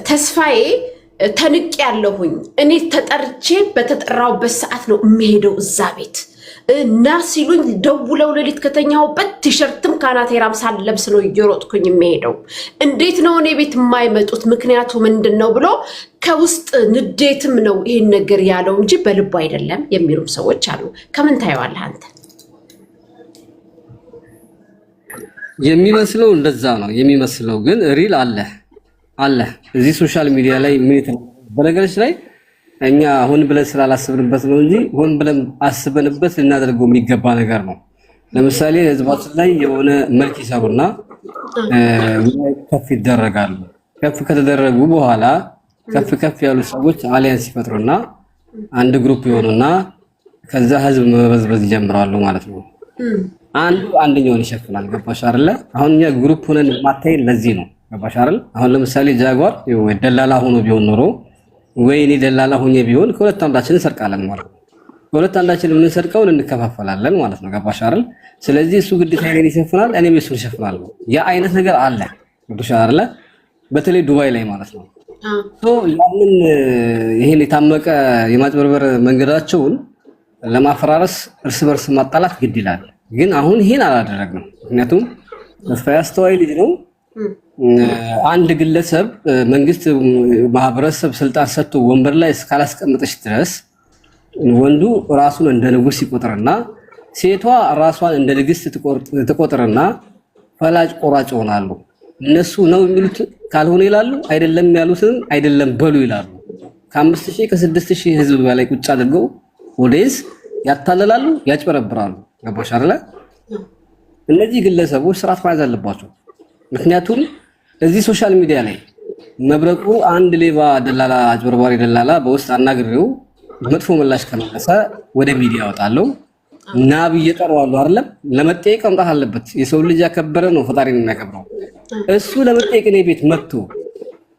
ተስፋዬ ተንቅ ያለሁኝ እኔ ተጠርቼ በተጠራውበት ሰዓት ነው የሚሄደው እዛ ቤት እና ሲሉኝ ደውለው ለሊት ከተኛውበት ቲሸርትም ካናቴራም ሳልለብስ ነው እየሮጥኩኝ የሚሄደው። እንዴት ነው እኔ ቤት የማይመጡት ምክንያቱ ምንድነው ብሎ ከውስጥ ንዴትም ነው ይሄን ነገር ያለው እንጂ በልቡ አይደለም የሚሉም ሰዎች አሉ። ከምን ታየዋለህ አንተ? የሚመስለው እንደዛ ነው የሚመስለው፣ ግን ሪል አለ እዚህ ሶሻል ሚዲያ ላይ ምን በነገሮች ላይ እኛ ሆን ብለን ስላላስብንበት ነው እንጂ ሆን ብለን አስበንበት ልናደርገው የሚገባ ነገር ነው። ለምሳሌ ህዝባችን ላይ የሆነ መልክ ይሰሩና ከፍ ይደረጋሉ። ከፍ ከተደረጉ በኋላ ከፍ ያሉ ሰዎች አሊያንስ ይፈጥሩና አንድ ግሩፕ ይሆኑና ከዛ ህዝብ መበዝበዝ ይጀምራሉ ማለት ነው። አንደኛውን ይሸፍናል። ገባሽ አይደለ? አሁን እኛ ግሩፕ ሆነን ማታይ ለዚህ ነው። ገባሽ አይደል? አሁን ለምሳሌ ጃጓር ደላላ ሆኖ ቢሆን ኖሮ ወይ እኔ ደላላ ሆኜ ቢሆን ከሁለት አንዳችን እንሰርቃለን ማለት ነው። ከሁለት አንዳችን የምንሰርቀውን እንከፋፈላለን ማለት ነው። ገባሽ አይደል? ስለዚህ እሱ ግዴታ እኔን ይሸፍናል፣ እኔም እሱን እሸፍናለሁ። ያ አይነት ነገር አለ። ገባሽ አይደል? በተለይ ዱባይ ላይ ማለት ነው። ያንን ይሄን የታመቀ የማጭበርበር መንገዳቸውን ለማፈራረስ እርስ በርስ ማጣላት ግድ ይላል። ግን አሁን ይሄን አላደረግንም። ምክንያቱም ተስፋዬ አስተዋይ ልጅ ነው። አንድ ግለሰብ መንግስት ማህበረሰብ ስልጣን ሰጥቶ ወንበር ላይ እስካላስቀመጠች ድረስ ወንዱ ራሱን እንደ ንጉስ ይቆጥርና ሴቷ ራሷን እንደ ንግስት ትቆጥርና ፈላጭ ቆራጭ ይሆናሉ። እነሱ ነው የሚሉት ካልሆነ ይላሉ፣ አይደለም ያሉትን አይደለም በሉ ይላሉ። ከ5000 ከ6000 ህዝብ በላይ ቁጭ አድርገው ወዴስ ያታለላሉ፣ ያጭበረብራሉ። ገባሽ አይደለ? እነዚህ ግለሰቦች ስርዓት መያዝ አለባቸው። ምክንያቱም እዚህ ሶሻል ሚዲያ ላይ መብረቁ አንድ ሌባ ደላላ አጭበርባሪ ደላላ በውስጥ አናግሬው መጥፎ ምላሽ ከመለሰ ወደ ሚዲያ ያወጣለው እና ብየጠራዋለሁ አይደለም። ለመጠየቅ መምጣት አለበት። የሰው ልጅ ያከበረ ነው ፈጣሪን የሚያከብረው። እሱ ለመጠየቅ እኔ ቤት መጥቶ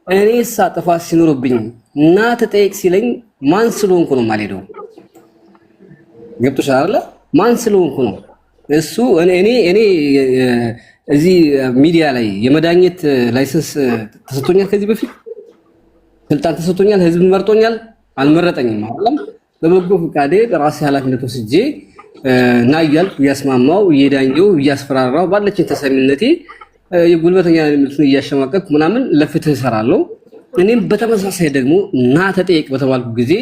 እኔሳ ጥፋት ሲኖርብኝ እና ተጠየቅ ሲለኝ ማን ስለሆንኩ ነው የማልሄደው? ገብቶሻል አይደለ? ማን ስለሆንኩ ነው? እሱ እኔ እዚህ ሚዲያ ላይ የመዳኘት ላይሰንስ ተሰጥቶኛል። ከዚህ በፊት ስልጣን ተሰጥቶኛል። ህዝብ መርጦኛል። አልመረጠኝም አይደለም። በበጎ ፈቃዴ በራሴ ኃላፊነት ወስጄ እና እያልኩ እያስማማው እየዳኘው እያስፈራራው ባለችኝ ተሰሚነቴ የጉልበተኛ ምልክቱን እያሸማቀቅኩ ምናምን ለፍትህ እሰራለሁ። እኔም በተመሳሳይ ደግሞ እና ተጠየቅ በተባልኩ ጊዜ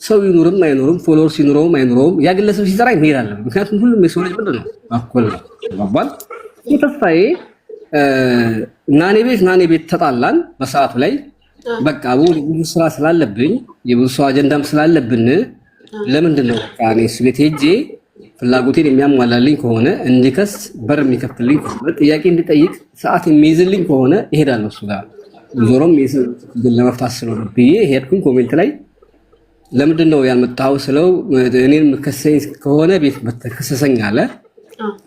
ሰው ይኑርም አይኑርም ፎሎወርስ ይኑረውም አይኑረውም ያ ግለሰብ ሲሰራ ይሄድ አለ። ምክንያቱም ሁሉም የሰው ልጅ ምንድን ነው እኩል ነው። ባባል ተስፋዬ ናኔ ቤት ተጣላን በሰዓቱ ላይ በቃ ብዙ ስራ ስላለብኝ የብዙ ሰው አጀንዳም ስላለብን ለምንድን ነው በቃ እኔ እሱ ቤት ሄጄ ፍላጎቴን የሚያሟላልኝ ከሆነ እንዲከስ በር የሚከፍትልኝ ከሆነ ጥያቄ እንዲጠይቅ ሰዓት የሚይዝልኝ ከሆነ እሄዳለሁ እሱ ጋር ዞሮም ግን ለመፍታት ስለሆነ ብዬ ሄድኩኝ። ኮሜንት ላይ ለምንድን ነው ያልመጣው ስለው እኔን መከሰኝ ከሆነ ቤት በተከሰሰኝ አለ።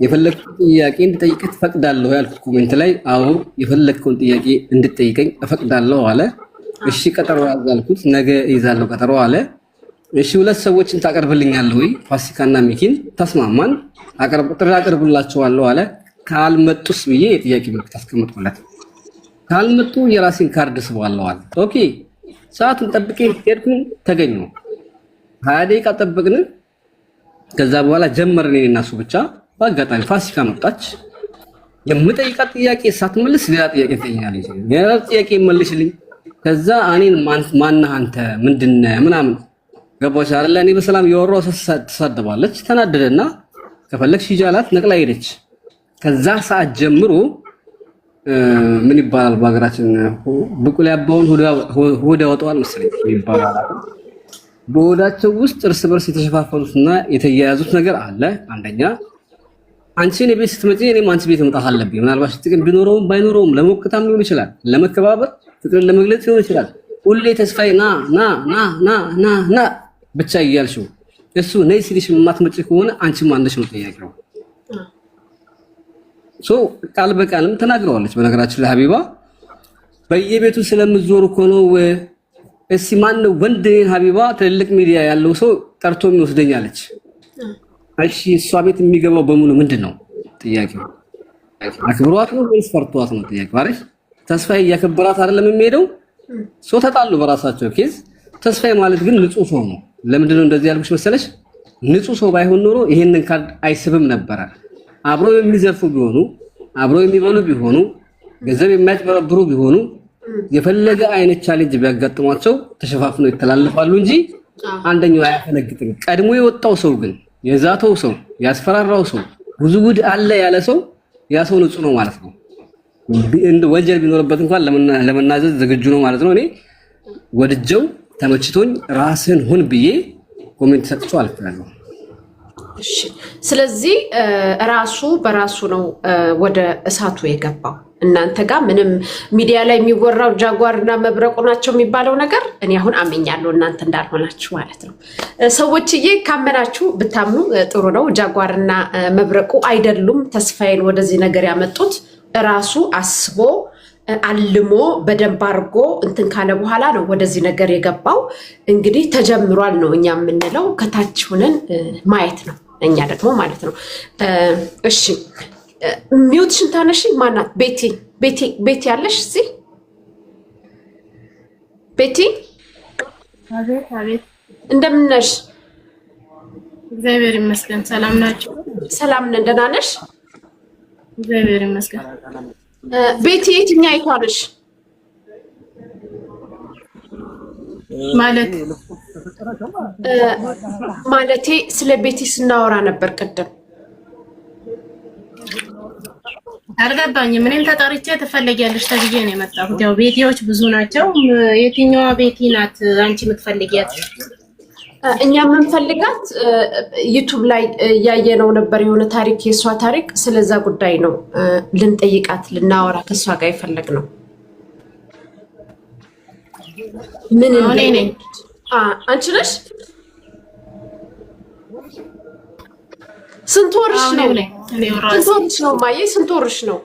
የፈለግኩት ጥያቄ እንድጠይቅ ትፈቅዳለህ ያልኩት ኮሜንት ላይ አዎ የፈለግከውን ጥያቄ እንድጠይቀኝ እፈቅዳለሁ አለ። እሺ ቀጠሮ ያዛልኩት ነገ ይዛለሁ ቀጠሮ አለ። እሺ ሁለት ሰዎችን ታቀርብልኛለህ ወይ ፋሲካና ሚኪን ተስማማን። አቀርብላቸዋለሁ አለ። ካልመጡስ ብዬ የጥያቄ ምልክት አስቀምጥኩለት። ካልመጡ የራሴን ካርድ ስባለሁ አለ። ኦኬ ሰዓቱን ጠብቄ ሄድኩኝ። ተገኘው 20 ደቂቃ ጠብቅን። ከዛ በኋላ ጀመርን እኔና እሱ ብቻ። በአጋጣሚ ፋሲካ መጣች። የምጠይቃት ጥያቄ ሳትመልስ ሌላ ጥያቄ ትጠይቃለች። ሌላ ጥያቄ መልሽልኝ። ከዛ እኔን ማነህ አንተ ምንድነህ ምናምን ገባሽ አይደለ? እኔ በሰላም ያወራው ተሳደባለች። ተናደደና ከፈለግሽ ሂጂ አላት። ነቅላ ሄደች። ከዛ ሰዓት ጀምሮ ምን ይባላል በሀገራችን ብቁል ያባውን ሆድ ያወጣዋል መሰለኝ ይባላል። በሆዳቸው ውስጥ እርስ በርስ የተሸፋፈኑትና የተያያዙት ነገር አለ። አንደኛ አንቺ እኔ ቤት ስትመጪ እኔም አንቺ ቤት መምጣት አለብኝ። ምናልባት ጥቅም ቢኖረውም ባይኖረውም ለሞቅታም ሊሆን ይችላል፣ ለመከባበር ፍቅርን ለመግለጽ ሊሆን ይችላል። ሁሌ ተስፋዬ ና ብቻ እያልሽው እሱ ነይ ሲልሽ የማትመጪ ከሆነ አንቺ ማንነሽ ነው ጥያቄው። ቃል በቃልም ተናግረዋለች። በነገራችን ላይ ሀቢባ በየቤቱ ስለምትዞር እኮ ነው። እስኪ ማን ነው ወንድ ሀቢባ ትልቅ ሚዲያ ያለው ሰው ጠርቶ የሚወስደኛለች? እሺ እሷ ቤት የሚገባው በሙሉ ምንድነው ጥያቄው? አክብሯት ነው ወይስ ፈርቷት ነው ጥያቄው? አይደል? ተስፋዬ እያከበራት አይደለም የሚሄደው። ሰው ተጣሉ በራሳቸው ኬዝ። ተስፋዬ ማለት ግን ንጹህ ሰው ነው። ለምንድን ነው እንደዚህ ያልኩሽ መሰለሽ? ንጹህ ሰው ባይሆን ኖሮ ይሄንን ካርድ አይስብም ነበር። አብረው የሚዘርፉ ቢሆኑ፣ አብረው የሚበሉ ቢሆኑ፣ ገንዘብ የሚያጭበረብሩ ቢሆኑ የፈለገ አይነት ቻሌንጅ ቢያጋጥሟቸው ተሸፋፍነው ይተላለፋሉ እንጂ አንደኛው አያፈነግጥም። ቀድሞ የወጣው ሰው ግን የዛተው ሰው ያስፈራራው ሰው ብዙ ጉድ አለ ያለ ሰው ያ ሰው ንጹህ ነው ማለት ነው። ወንጀል ቢኖርበት እንኳን ለመናዘዝ ዝግጁ ነው ማለት ነው። እኔ ወድጀው ተመችቶኝ ራስን ሁን ብዬ ኮሜንት ሰጥቼው አልፈለኩም። እሺ፣ ስለዚህ ራሱ በራሱ ነው ወደ እሳቱ የገባው። እናንተ ጋር ምንም ሚዲያ ላይ የሚወራው ጃጓርና መብረቁ ናቸው የሚባለው ነገር እኔ አሁን አመኛለሁ እናንተ እንዳልሆናችሁ ማለት ነው። ሰዎችዬ ካመናችሁ ብታምኑ ጥሩ ነው። ጃጓርና መብረቁ አይደሉም ተስፋዬን ወደዚህ ነገር ያመጡት። ራሱ አስቦ አልሞ በደንብ አድርጎ እንትን ካለ በኋላ ነው ወደዚህ ነገር የገባው። እንግዲህ ተጀምሯል ነው እኛ የምንለው፣ ከታች ሆነን ማየት ነው እኛ ደግሞ ማለት ነው። እሺ ሚውትሽን ታነሺ። ማናት? ቤቲ ያለሽ እዚህ? ቤቲ አቤት አቤት፣ እንደምን ነሽ? እግዚአብሔር ይመስገን። ሰላም ናችሁ? ሰላም ነን። ደህና ነሽ? እግዚአብሔር ይመስገን። ቤቲ የትኛይቷ ነሽ? ማለቴ ስለ ቤቲ ስናወራ ነበር ቅድም። አልገባኝም። እኔም ተጠርቼ ትፈልጊያለሽ ተብዬ ነው የመጣሁት። ያው ቤቲዎች ብዙ ናቸው። የትኛዋ ቤቲ ናት አንቺ የምትፈልጊያት? እኛ የምንፈልጋት ዩቱብ ላይ ያየነው ነበር የሆነ ታሪክ፣ የእሷ ታሪክ። ስለዛ ጉዳይ ነው ልንጠይቃት ልናወራ ከእሷ ጋር የፈለግነው። ምን ነኝ? አንቺ ነሽ? ስንት ወርሽ ነው? ስንት ወርሽ ነው ማየ? ስንት ወርሽ ነው?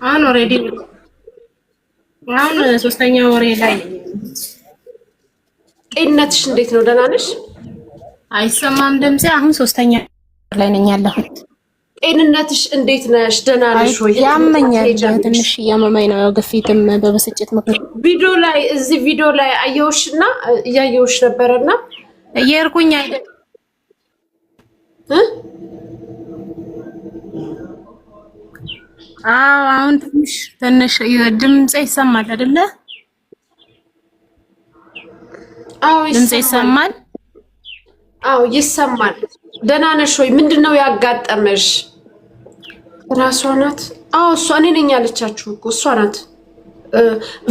አሁን ኦልሬዲ አሁን 3ኛ ወሬ ላይ። ጤንነትሽ እንዴት ነው? ደህና ነሽ? አይሰማም ድምጼ? አሁን 3ኛ ላይ ነኝ ያለሁት። ጤንነትሽ እንዴት ነሽ? ደህና ነሽ ወይ? ያመኛል፣ ትንሽ እያመመኝ ነው። ግፊትም በብስጭት ምክንያት ቪዲዮ ላይ እዚህ ቪዲዮ ላይ አየሁሽና እያየሁሽ ነበርና እየሄድኩኝ አይደል? አዎ አሁን ትንሽ ድምጼ ይሰማል አይደለ? አዎ ድምጼ ይሰማል። አዎ ይሰማል። ደህና ነሽ ወይ? ምንድነው ያጋጠመሽ? ራሷ ናት? አዎ እሷ እኔ ነኝ ያለቻችሁ እኮ እሷ ናት።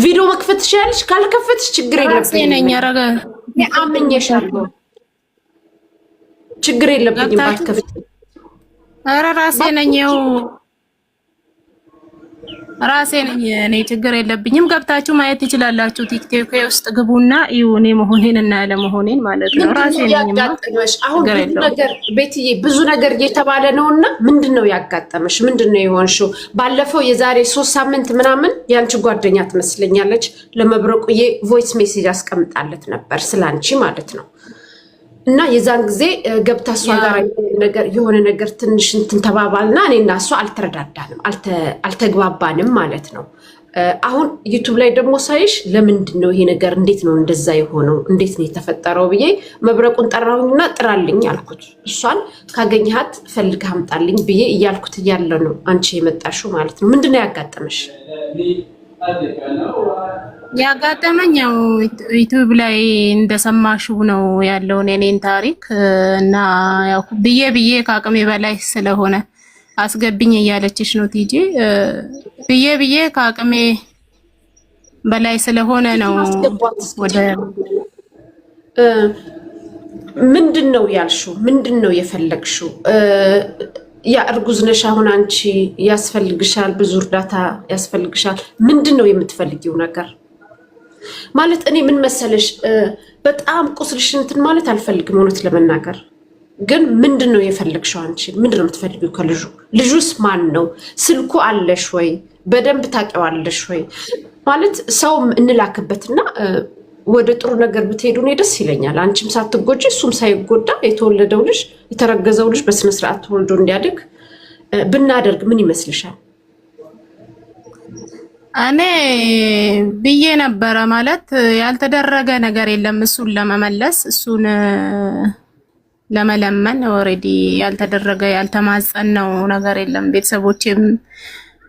ቪዲዮ መክፈት ትችያለሽ። ካልከፈትሽ ችግር የለብኝም። እኔ ነኝ ያረጋ አምኜሻለሁ። ችግር የለብኝም ባትከፍት። ኧረ ራሴ ነኝ ራሴ ነኝ እኔ፣ ችግር የለብኝም። ገብታችሁ ማየት ትችላላችሁ። ቲክቶክ ውስጥ ግቡና እዩ እኔ መሆኔን እና ያለመሆኔን ማለት ነው። ራሴ ነኝ። አሁን ብዙ ነገር ቤትዬ ብዙ ነገር እየተባለ ነውና ምንድነው ያጋጠመሽ? ምንድነው የሆንሽው? ባለፈው የዛሬ 3 ሳምንት ምናምን ያንቺ ጓደኛ ትመስለኛለች ለመብረቁዬ ቮይስ ሜሴጅ አስቀምጣለት ነበር ስላንቺ ማለት ነው። እና የዛን ጊዜ ገብታ እሷ ጋር የሆነ ነገር ትንሽ እንትን ተባባልና እኔና እሷ አልተረዳዳንም፣ አልተግባባንም ማለት ነው። አሁን ዩቱብ ላይ ደግሞ ሳይሽ ለምንድን ነው ይሄ ነገር እንዴት ነው እንደዛ የሆነው እንዴት ነው የተፈጠረው ብዬ መብረቁን ጠራሁኝና ጥራልኝ አልኩት። እሷን ካገኘሃት ፈልገህ አምጣልኝ ብዬ እያልኩት እያለ ነው አንቺ የመጣሽው ማለት ነው። ምንድን ነው ያጋጠመሽ? ያጋጠመኝ ያው ዩቲዩብ ላይ እንደሰማሽው ነው ያለውን የኔን ታሪክ እና ያው ብዬ ከአቅሜ በላይ ስለሆነ አስገብኝ እያለችሽ ነው ቲጂ። ብዬ ከአቅሜ በላይ ስለሆነ ነው ወደ ምንድን ነው ያልሽው? ምንድን ነው የፈለግሽው? ያ እርጉዝ ነሽ አሁን አንቺ፣ ያስፈልግሻል፣ ብዙ እርዳታ ያስፈልግሻል። ምንድን ነው የምትፈልጊው ነገር? ማለት እኔ ምን መሰለሽ በጣም ቁስልሽን እንትን ማለት አልፈልግም እውነት ለመናገር ግን ምንድን ነው የፈለግሽው አንቺ? ምንድን ነው የምትፈልጊው ከልጁ? ልጁስ ማን ነው? ስልኩ አለሽ ወይ? በደንብ ታውቂዋለሽ ወይ? ማለት ሰው እንላክበትና ወደ ጥሩ ነገር ብትሄዱ እኔ ደስ ይለኛል። አንቺም ሳትጎጂ እሱም ሳይጎዳ የተወለደው ልጅ የተረገዘው ልጅ በስነ ስርዓት ተወልዶ እንዲያድግ ብናደርግ ምን ይመስልሻል? እኔ ብዬ ነበረ ማለት ያልተደረገ ነገር የለም እሱን ለመመለስ እሱን ለመለመን ኦሬዲ ያልተደረገ ያልተማጸነው ነገር የለም። ቤተሰቦችም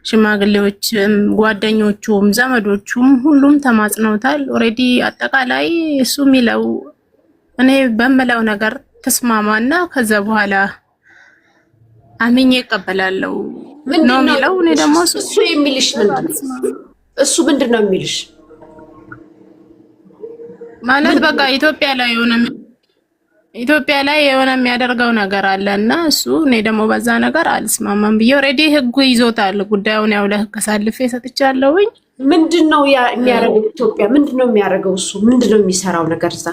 ሽማግሌዎችም ጓደኞቹም ዘመዶቹም ሁሉም ተማጽነውታል። ኦሬዲ አጠቃላይ እሱ የሚለው እኔ በምለው ነገር ተስማማና ከዛ በኋላ አምኜ እቀበላለሁ ነው የሚለው። እኔ ደግሞ እሱ የሚልሽ ምንድን ነው የሚልሽ ማለት በቃ ኢትዮጵያ ላይ የሆነ የሚያደርገው ነገር አለና እሱ እኔ ደግሞ በዛ ነገር አልስማማም ብዬ ኦሬዲ ህጉ ይዞታል ጉዳዩን ያው ለህግ አሳልፌ ሰጥቻለሁኝ። ምንድነው የሚያደርገው ኢትዮጵያ ምንድነው የሚያደርገው እሱ ምንድነው የሚሰራው ነገር እዛ?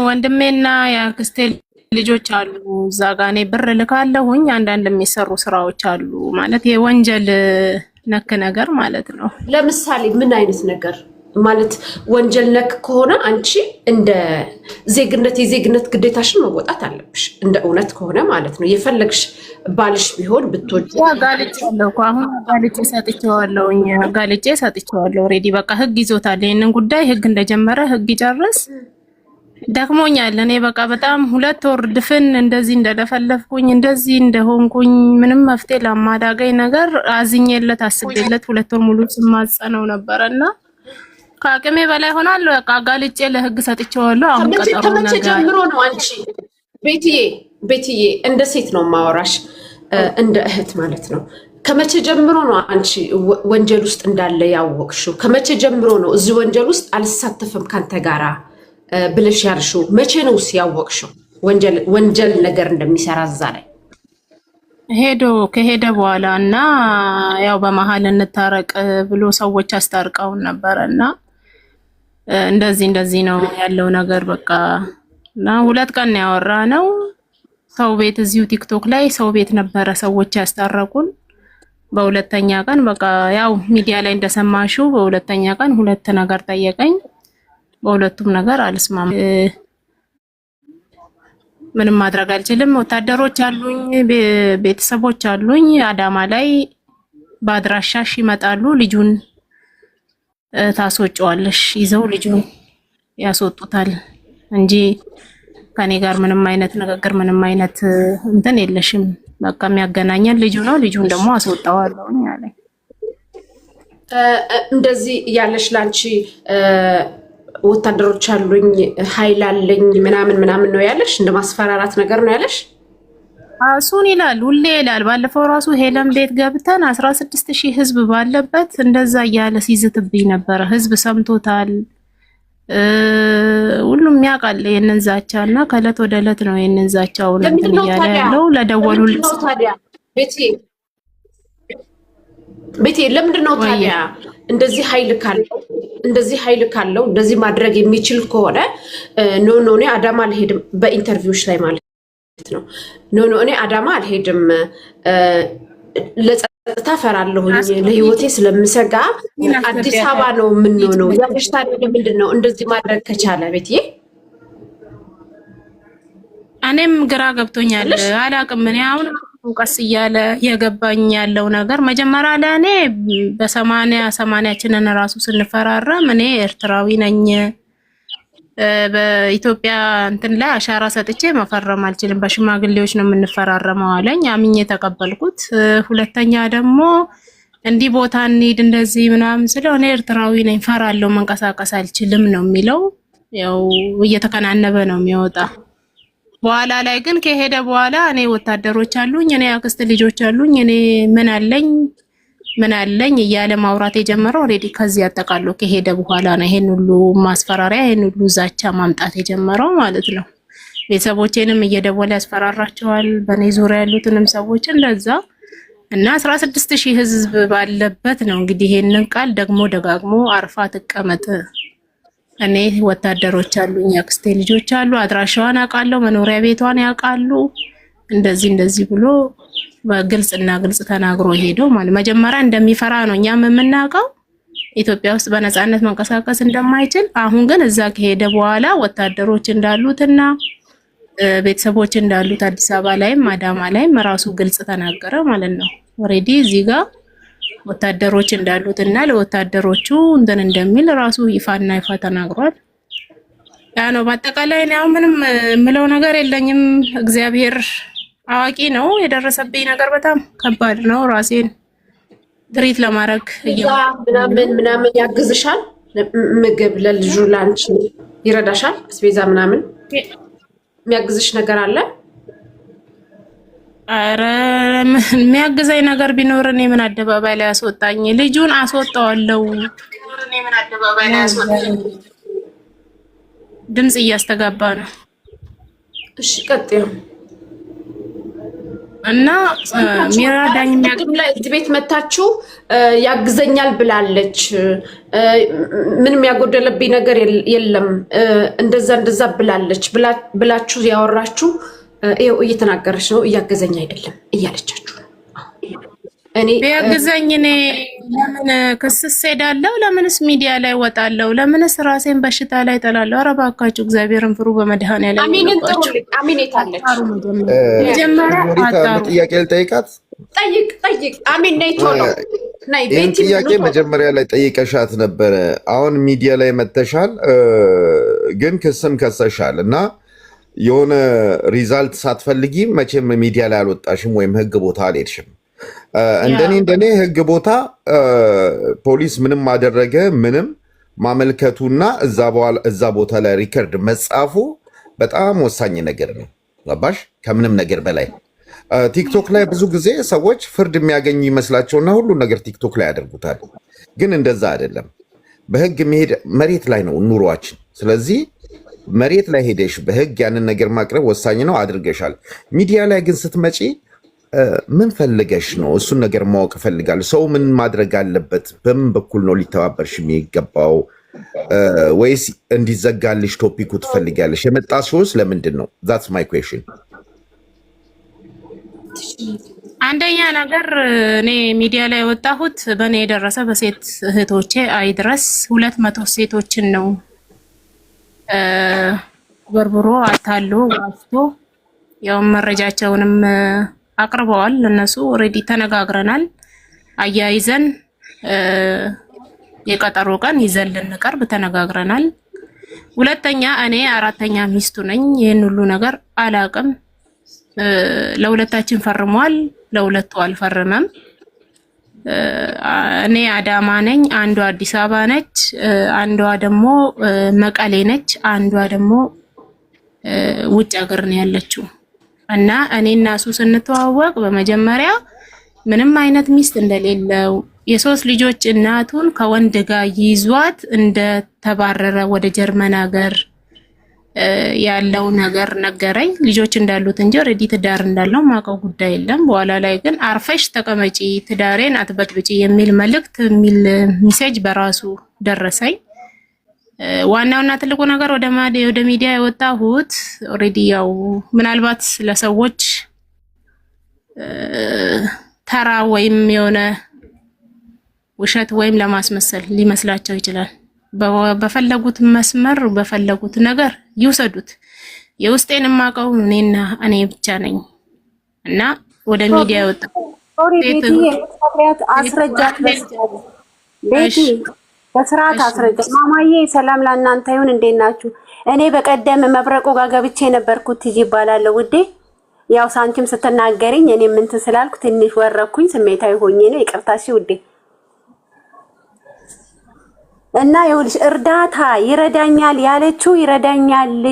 ወንድሜና የአክስቴ ልጆች አሉ እዛ ጋር እኔ ብር ልካለሁኝ። አንዳንድ የሚሰሩ ስራዎች አሉ ማለት የወንጀል ነክ ነገር ማለት ነው። ለምሳሌ ምን አይነት ነገር ማለት ወንጀል ነክ ከሆነ አንቺ እንደ የዜግነት ግዴታሽን መወጣት አለብሽ። እንደ እውነት ከሆነ ማለት ነው። የፈለግሽ ባልሽ ቢሆን ብትወጪ ጋልጬዋለሁ እኮ አሁን ጋልጬ ሰጥቼዋለሁ ኦሬዲ በቃ ህግ ይዞታል ይሄንን ጉዳይ። ህግ እንደጀመረ ህግ ይጨርስ። ደክሞኛል እኔ በቃ በጣም 2 ወር ድፍን እንደዚህ እንደለፈለፍኩኝ እንደዚህ እንደሆንኩኝ ምንም መፍትሄ ለማዳገኝ ነገር አዝኜለት አስቤለት 2 ወር ሙሉ ስማጸነው ነበርና ከአቅሜ በላይ ሆናል። በቃ ጋልጬ ለህግ ሰጥቼዋለሁ። አሁን ቀጠሮ ነገር ከመቼ ጀምሮ ነው አንቺ ቤትዬ እንደ ሴት ነው ማወራሽ እንደ እህት ማለት ነው። ከመቼ ጀምሮ ነው አንቺ ወንጀል ውስጥ እንዳለ ያወቅሽው? ከመቼ ጀምሮ ነው እዚህ ወንጀል ውስጥ አልሳተፍም ካንተ ጋራ ብለሽ ያልሽው? መቼ ነው ያወቅሽው ወንጀል ነገር እንደሚሰራ እዛ ላይ? ከሄደ በኋላ እና ያው በመሀል እንታረቅ ብሎ ሰዎች አስታርቀውን ነበርና እንደዚህ ነው ያለው ነገር በቃ እና 2 ቀን ያወራ ነው ሰው ቤት እዚሁ ቲክቶክ ላይ ሰው ቤት ነበረ ሰዎች ያስታረቁን። በሁለተኛ ቀን በቃ ያው ሚዲያ ላይ እንደሰማሽው በሁለተኛ ቀን 2 ነገር ጠየቀኝ። በሁለቱም ነገር አልስማም። ምንም ማድረግ አልችልም። ወታደሮች አሉኝ፣ ቤተሰቦች አሉኝ አዳማ ላይ በአድራሻሽ ይመጣሉ። ልጁን ታስወጪዋለሽ፣ ይዘው ልጁን ያስወጡታል እንጂ ከኔ ጋር ምንም አይነት ንግግር ምንም አይነት እንትን የለሽም። በቃ የሚያገናኘን ልጁ ነው። ልጁን ደግሞ አስወጣዋለሁ ያለኝ። እንደዚህ ያለሽ ላንቺ ወታደሮች አሉኝ ኃይል አለኝ ምናምን ነው ያለሽ? እንደ ማስፈራራት ነገር ነው ያለሽ? እሱን ይላል ሁሌ ይላል። ባለፈው ራሱ ሄለን ቤት ገብተን 16000 ህዝብ ባለበት እንደዛ እያለ ሲዝትብኝ ነበረ። ህዝብ ሰምቶታል፣ ሁሉም ያውቃል የእነን ዛቻ እና ከእለት ወደ እለት ነው የእነን ዛቻው እንትን እያለ ያለው። ለደወሉልኝ ታዲያ ቤቴ ለምንድን ነው ታዲያ እንደዚህ ኃይል ካለው እንደዚህ ማድረግ የሚችል ከሆነ ኖ እኔ አዳማ አልሄድም፣ በኢንተርቪውሽ ላይ ማለት ነው ኖ እኔ አዳማ አልሄድም ለጸጥታ ፈራለሁኝ ለህይወቴ ስለምሰጋ አዲስ አበባ ነው የምንሆነው ያለሽ። ታዲያ ለምንድን ነው እንደዚህ ማድረግ ከቻለ ቤትዬ? እኔም ግራ ገብቶኛል፣ አላቅም። እኔ አሁን ቀስ እያለ የገባኝ ያለው ነገር መጀመሪያ ላይ እኔ በ80ኛችንን ራሱ ስንፈራረም እኔ ኤርትራዊ ነኝ በኢትዮጵያ እንትን ላይ አሻራ ሰጥቼ መፈረም አልችልም፣ በሽማግሌዎች ነው የምንፈራረመው አለኝ። አምኜ ተቀበልኩት። ሁለተኛ ደግሞ እንዲህ ቦታ እንሂድ እንደዚህ ምናምን ስለው እኔ ኤርትራዊ ነኝ ፈራለሁ መንቀሳቀስ አልችልም ነው የሚለው። ያው እየተከናነበ ነው የሚወጣ። በኋላ ላይ ግን ከሄደ በኋላ እኔ ወታደሮች አሉኝ፣ እኔ አክስት ልጆች አሉኝ፣ እኔ ምን አለኝ እያለ ማውራት የጀመረው ኦሬዲ ከዚህ አጠቃሎ ከሄደ በኋላ ነው። ይሄን ሁሉ ማስፈራሪያ ይሄን ሁሉ ዛቻ ማምጣት የጀመረው ማለት ነው። ቤተሰቦቼንም እየደወለ ያስፈራራቸዋል፣ በኔ ዙሪያ ያሉትንም ሰዎች እንደዛ እና 16000 ህዝብ ባለበት ነው እንግዲህ ይሄንን ቃል ደግሞ ደጋግሞ አርፋ ትቀመጥ። እኔ ወታደሮች አሉኝ፣ አክስቴ ልጆች አሉ፣ አድራሻዋን ያውቃለሁ፣ መኖሪያ ቤቷን ያውቃሉ፣ እንደዚህ ብሎ በግልጽና ግልጽ ተናግሮ ሄደው ማለት መጀመሪያ እንደሚፈራ ነው እኛም የምናውቀው ኢትዮጵያ ውስጥ በነፃነት መንቀሳቀስ እንደማይችል። አሁን ግን እዛ ከሄደ በኋላ ወታደሮች እንዳሉትና ቤተሰቦች እንዳሉት አዲስ አበባ ላይም አዳማ ላይም ራሱ ግልጽ ተናገረ ማለት ነው። ኦሬዲ እዚህ ጋር ወታደሮች እንዳሉትና ለወታደሮቹ እንትን እንደሚል ራሱ ይፋና ይፋ ተናግሯል። ያ ነው በአጠቃላይ። ያው ምንም የምለው ነገር የለኝም። እግዚአብሔር አዋቂ ነው። የደረሰብኝ ነገር በጣም ከባድ ነው። ራሴን ትሪት ለማድረግ ምናምን ያግዝሻል። ምግብ ለልጁ ላንቺ ይረዳሻል። አስቤዛ ምናምን የሚያግዝሽ ነገር አለ? አረ የሚያግዘኝ ነገር ቢኖር እኔ ምን አደባባይ ላይ አስወጣኝ? ልጁን አስወጣዋለሁ። ድምጽ እያስተጋባ ነው። እሺ ቀጥዩ። እና ሚራዳኝ ላይ እዚህ ቤት መታችሁ ያግዘኛል ብላለች። ምንም ያጎደለብኝ ነገር የለም እንደዛ ብላለች ብላችሁ ያወራችሁ ይሄው እየተናገረች ነው። እያገዘኝ አይደለም እያለቻችሁ ነው። እኔ ቢያግዘኝ እኔ ለምን ክስስ ሄዳለሁ? ለምንስ ሚዲያ ላይ ወጣለሁ? ለምንስ ራሴን በሽታ ላይ ጥላለሁ? ኧረ እባካችሁ እግዚአብሔርን ፍሩ። በመድኃኒዓለም አሜንን ጥሩልኝ። አሜን የታለች? መጀመሪያ አጣሩ። ጥያቄ ልጠይቃት። ጠይቅ። አሜን ነይ ቶሎ ነይ። ይህን ጥያቄ መጀመሪያ ላይ ጠይቀሻት ነበረ። አሁን ሚዲያ ላይ መተሻል፣ ግን ክስም ከሰሻል እና የሆነ ሪዛልት ሳትፈልጊ መቼም ሚዲያ ላይ አልወጣሽም ወይም ህግ ቦታ አልሄድሽም። እንደኔ ህግ ቦታ ፖሊስ ምንም አደረገ ምንም ማመልከቱና እዛ ቦታ ላይ ሪከርድ መጻፉ በጣም ወሳኝ ነገር ነው። ገባሽ? ከምንም ነገር በላይ ቲክቶክ ላይ ብዙ ጊዜ ሰዎች ፍርድ የሚያገኙ ይመስላቸውና ሁሉ ነገር ቲክቶክ ላይ ያደርጉታል። ግን እንደዛ አይደለም። በህግ መሄድ መሬት ላይ ነው ኑሯችን። ስለዚህ መሬት ላይ ሄደሽ በህግ ያንን ነገር ማቅረብ ወሳኝ ነው፣ አድርገሻል። ሚዲያ ላይ ግን ስትመጪ ምን ፈልገሽ ነው? እሱን ነገር ማወቅ እፈልጋለሁ። ሰው ምን ማድረግ አለበት? በምን በኩል ነው ሊተባበርሽ የሚገባው? ወይስ እንዲዘጋልሽ ቶፒኩ ትፈልጊያለሽ? የመጣሽውስ ለምንድን ነው? ዛትስ ማይ ኩዌሽን። አንደኛ ነገር እኔ ሚዲያ ላይ የወጣሁት በእኔ የደረሰ በሴት እህቶቼ አይድረስ 200 ሴቶችን ነው በርብሮ አታሎ ዋፍቶ ያው መረጃቸውንም አቅርበዋል። እነሱ ኦሬዲ ተነጋግረናል። አያይዘን የቀጠሮ ቀን ይዘን ልንቀርብ ተነጋግረናል። ሁለተኛ እኔ አራተኛ ሚስቱ ነኝ። ይህን ሁሉ ነገር አላቅም። ለሁለታችን ፈርሟል፣ ለሁለቱ አልፈረመም። እኔ አዳማ ነኝ፣ አንዷ አዲስ አበባ ነች፣ አንዷ ደግሞ መቀሌ ነች፣ አንዷ ደግሞ ውጭ ሀገር ነው ያለችው። እና እኔ እና እሱ ስንተዋወቅ በመጀመሪያ ምንም አይነት ሚስት እንደሌለው የሶስት ልጆች እናቱን ከወንድ ጋር ይዟት እንደተባረረ ወደ ጀርመን ሀገር ያለው ነገር ነገረኝ። ልጆች እንዳሉት እንጂ ኦሬዲ ትዳር እንዳለው ማውቀው ጉዳይ የለም። በኋላ ላይ ግን አርፈሽ ተቀመጪ፣ ትዳሬን አትበጥብጪ የሚል መልእክት የሚል ሜሴጅ በራሱ ደረሰኝ። ዋናውና ትልቁ ነገር ወደ ሚዲያ የወጣሁት ኦሬዲ ያው ምናልባት ለሰዎች ተራ ወይም የሆነ ውሸት ወይም ለማስመሰል ሊመስላቸው ይችላል። በፈለጉት መስመር በፈለጉት ነገር ይውሰዱት። የውስጤን የማውቀው እኔና እኔ ብቻ ነኝ እና ወደ ሚዲያ የወጣሁት ቤቲ በስርዓት አስረጃ። ማማዬ ሰላም ለእናንተ ይሁን። እንዴት ናችሁ? እኔ በቀደም መብረቁ ጋር ገብቼ ነበርኩት። ትጂ ይባላለሁ ውዴ። ያው ሳንቺም ስትናገሪኝ እኔ ምን ስላልኩ ትንሽ ወረኩኝ፣ ስሜታዊ ሆኜ ነው። ይቅርታሽ ውዴ። እና ይኸውልሽ እርዳታ ይረዳኛል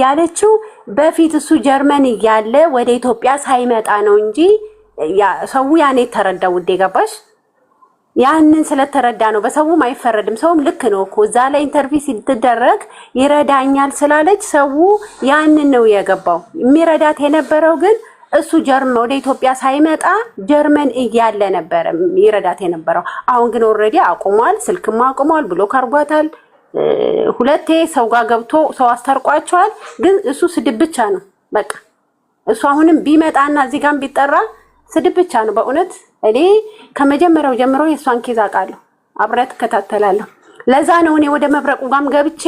ያለችው በፊት እሱ ጀርመን እያለ ወደ ኢትዮጵያ ሳይመጣ ነው እንጂ ሰው ያኔ ተረዳው ውዴ። ገባሽ? ያንን ስለተረዳ ነው። በሰውም አይፈረድም። ሰውም ልክ ነው እኮ እዛ ላይ ኢንተርቪው ሲደረግ ይረዳኛል ስላለች ሰው ያንን ነው የገባው። የሚረዳት የነበረው ግን እሱ ጀርመን ወደ ኢትዮጵያ ሳይመጣ ጀርመን እያለ ነበረ ይረዳት የነበረው። አሁን ግን ኦልሬዲ አቁሟል፣ ስልክም አቁሟል፣ ብሎክ አርጓታል። ሁለቴ ሰው ጋር ገብቶ ሰው አስታርቋቸዋል። ግን እሱ ስድብ ብቻ ነው በቃ። እሱ አሁንም ቢመጣና እዚህ ጋር ቢጠራ ስድብ ብቻ ነው። በእውነት እኔ ከመጀመሪያው ጀምሮ የሷን ኬዝ አውቃለሁ፣ አብረት ከታተላለሁ። ለዛ ነው እኔ ወደ መብረቁ ጋርም ገብቼ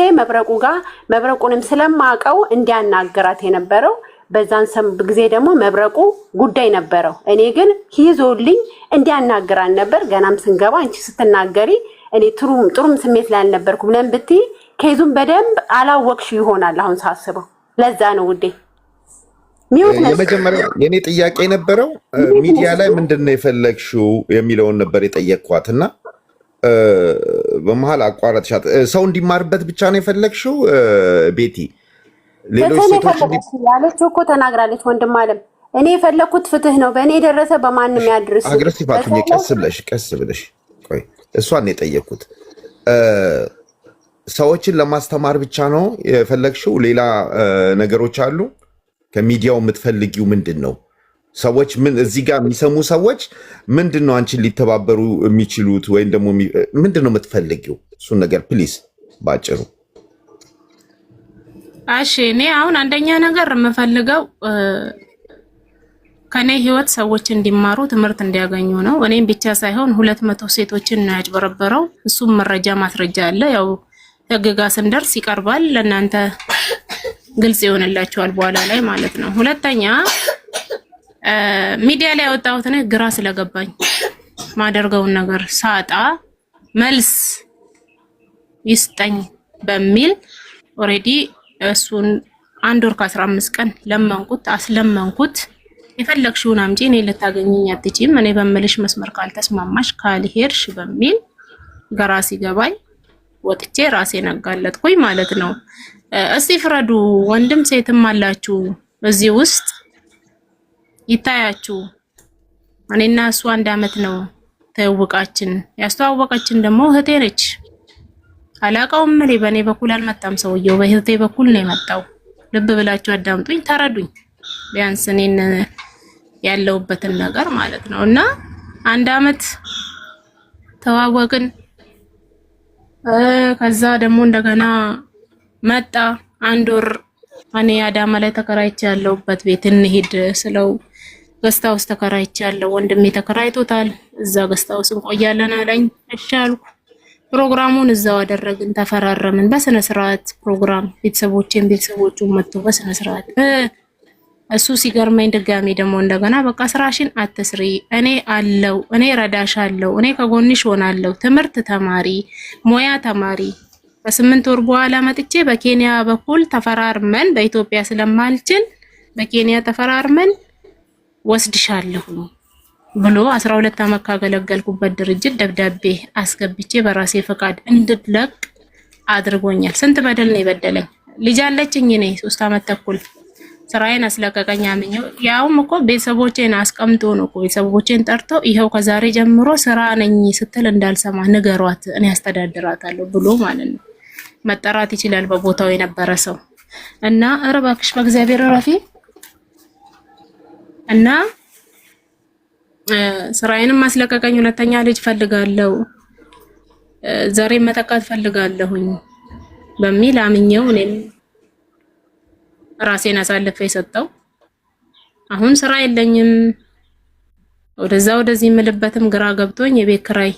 መብረቁንም ስለማውቀው እንዲያናገራት የነበረው። በዛን ጊዜ ደግሞ መብረቁ ጉዳይ ነበረው። እኔ ግን ይዞልኝ እንዲያናግራን ነበር። ገናም ስንገባ አንቺ ስትናገሪ እኔ ጥሩም ስሜት ላይ አልነበርኩም። ለምን ብትይ ከይዙም በደንብ አላወቅሽ ይሆናል አሁን ሳስበው። ለዛ ነው ውዴ የመጀመሪያ የኔ ጥያቄ የነበረው ሚዲያ ላይ ምንድነው የፈለግሽው የሚለውን ነበር የጠየቅኳትና በመሃል አቋረጥሻት። ሰው እንዲማርበት ብቻ ነው የፈለግሽው ቤቲ? ሌሎች ሴቶች ያለችው እኮ ተናግራለች። ወንድም አለም እኔ የፈለኩት ፍትህ ነው። በእኔ የደረሰ በማንም ያድርስ። አግሬሲቭ አትሁኚ። ቀስ ብለሽ ቆይ። እሷን የጠየቅኩት ሰዎችን ለማስተማር ብቻ ነው የፈለግሽው? ሌላ ነገሮች አሉ? ከሚዲያው የምትፈልጊው ምንድን ነው? ሰዎች ምን እዚህ ጋር የሚሰሙ ሰዎች ምንድን ነው አንቺን ሊተባበሩ የሚችሉት? ወይም ደግሞ ምንድን ነው የምትፈልጊው? እሱን ነገር ፕሊዝ ባጭሩ። እሺ እኔ አሁን አንደኛ ነገር የምፈልገው ከኔ ህይወት ሰዎች እንዲማሩ ትምህርት እንዲያገኙ ነው። እኔም ብቻ ሳይሆን 200 ሴቶችን ነው ያጭበረበረው። እሱም መረጃ ማስረጃ አለ። ያው ህግ ጋር ስንደርስ ይቀርባል፣ ለእናንተ ግልጽ ይሆንላችኋል በኋላ ላይ ማለት ነው። ሁለተኛ ሚዲያ ላይ ያወጣሁት እኔ ግራ ስለገባኝ ማደርገውን ነገር ሳጣ መልስ ይስጠኝ በሚል ኦሬዲ እሱን 1 ወር ከ15 ቀን ለመንኩት፣ አስለመንኩት። የፈለግሽውን አምጪ፣ እኔ ልታገኘኝ አትችይም፣ እኔ በመልሽ መስመር ካልተስማማሽ ካልሄድሽ በሚል ግራ ሲገባኝ ወጥቼ ራሴን አጋለጥኩኝ ማለት ነው። እስቲ ፍረዱ፣ ወንድም ሴትም አላችሁ እዚህ ውስጥ ይታያችሁ። እኔና እሱ 1 አመት ነው ተዋወቃችን። ያስተዋወቀችን ደግሞ እህቴ ነች። አላውቀውም፣ እኔ በእኔ በኩል አልመጣም ሰውየው፣ በእህቴ በኩል ነው የመጣው። ልብ ብላችሁ አዳምጡኝ፣ ተረዱኝ፣ ቢያንስ እኔን ያለውበትን ነገር ማለት ነው። እና 1 አመት ተዋወቅን። ከዛ ደግሞ እንደገና መጣ 1 ወር እኔ አዳማ ላይ ተከራይቼ ያለሁበት ቤት እንሂድ ስለው ገስታ ውስጥ ተከራይቼ ያለው ወንድሜ ተከራይቶታል፣ እዛ ገስታ ውስጥ እንቆያለን አለኝ። እሺ አልኩ። ፕሮግራሙን እዛው አደረግን፣ ተፈራረምን በስነ ስርዓት ፕሮግራም። ቤተሰቦቹን መጥቶ በስነ ስርዓት እሱ ሲገርመኝ ድጋሚ ደግሞ እንደገና በቃ ስራሽን አትስሪ፣ እኔ አለው፣ እኔ ረዳሻለሁ፣ እኔ ከጎንሽ ሆናለሁ፣ ትምህርት ተማሪ፣ ሙያ ተማሪ። በ8 ወር በኋላ መጥቼ በኬንያ በኩል ተፈራርመን በኢትዮጵያ ስለማልችል በኬንያ ተፈራርመን ወስድሻለሁ ብሎ 12 አመት ካገለገልኩበት ድርጅት ደብዳቤ አስገብቼ በራሴ ፈቃድ እንድለቅ አድርጎኛል። ስንት በደል ነው የበደለኝ። ልጅ አለችኝ እኔ 3 አመት ተኩል። ስራዬን አስለቀቀኝ አምኜው። ያውም እኮ ቤተሰቦቼን አስቀምጦ ነው እኮ ቤተሰቦቼን ጠርቶ ይሄው ከዛሬ ጀምሮ ስራ ነኝ ስትል እንዳልሰማ ንገሯት፣ እኔ አስተዳድራታለሁ ብሎ ማለት ነው። መጠራት ይችላል በቦታው የነበረ ሰው እና ኧረ እባክሽ በእግዚአብሔር ረፊ እና ስራዬንም ማስለቀቀኝ። ሁለተኛ ልጅ ፈልጋለሁ፣ ዘሬ መተካት ፈልጋለሁኝ በሚል አምኜው እኔም ራሴን አሳልፌ የሰጠው። አሁን ስራ የለኝም፣ ወደዛ ወደዚህ የምልበትም ግራ ገብቶኝ የቤት ኪራይ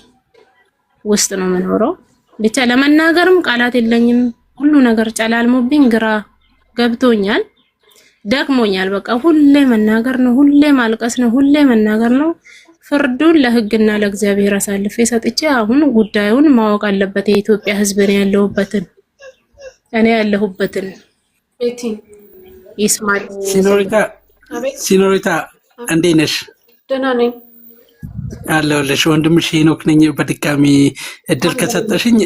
ውስጥ ነው የምኖረው። ብቻ ለመናገርም ቃላት የለኝም። ሁሉ ነገር ጨላልሞብኝ ግራ ገብቶኛል፣ ደክሞኛል። በቃ ሁሌ መናገር ነው፣ ሁሌ ማልቀስ ነው፣ ሁሌ መናገር ነው። ፍርዱን ለህግና ለእግዚአብሔር አሳልፌ ሰጥቼ አሁን ጉዳዩን ማወቅ አለበት የኢትዮጵያ ሕዝብ ነው ያለሁበትን እኔ ያለሁበትን ቤቲ ይስማል። ሲኖሪታ እንዴት ነሽ? ደህና ነኝ አለሁልሽ። ወንድምሽ ሄኖክ ነኝ። በድጋሚ እድል ከሰጠሽኝ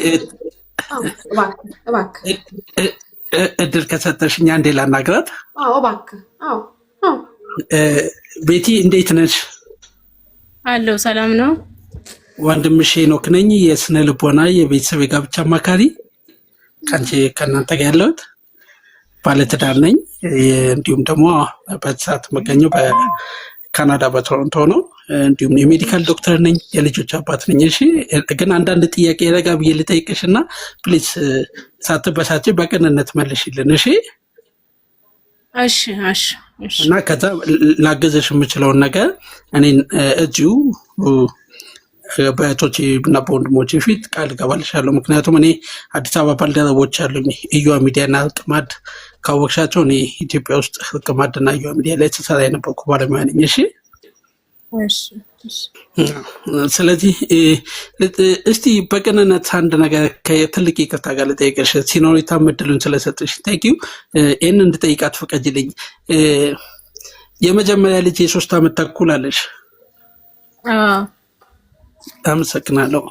እድል ከሰጠሽኝ አንዴ ላናግራት። አዎ እባክህ። አዎ ቤቲ እንዴት ነሽ? አለው ሰላም ነው። ወንድምሽ ሄኖክ ነኝ፣ የስነ ልቦና የቤተሰብ የጋብቻ አማካሪ። ከእናንተ ጋር ያለሁት ባለትዳር ነኝ። እንዲሁም ደግሞ በሰዓት መገኘው በካናዳ በቶሮንቶ ነው። እንዲሁም የሜዲካል ዶክተር ነኝ፣ የልጆች አባት ነኝ። እሺ ግን አንዳንድ ጥያቄ ረጋ ብዬ ልጠይቅሽ እና ፕሊዝ ሳትበሳጭ በቅንነት መልሽልን። እሺ እሺ እሺ። እና ከዛ ላገዘሽ የምችለውን ነገር እኔን እዚሁ በእህቶቼ እና በወንድሞቼ ፊት ቃል እገባልሻለሁ። ምክንያቱም እኔ አዲስ አበባ ባልደረቦች አሉኝ፣ እዩዋ ሚዲያና ጥማድ ካወቅሻቸው እኔ ኢትዮጵያ ውስጥ ህግ ማደናየው ሚዲያ ላይ ተሰራ የነበርኩ ባለሙያ ነኝ። እሺ ስለዚህ እስቲ በቅንነት አንድ ነገር ከትልቅ ይቅርታ ጋር ልጠይቅሽ፣ ሲኖሪታ ምድሉን ስለሰጥሽ ታንኪዩ። ይህን እንድጠይቃት ፈቀጅልኝ። የመጀመሪያ ልጅ የ3 ዓመት ተኩል አለሽ? አዎ። አመሰግናለሁ።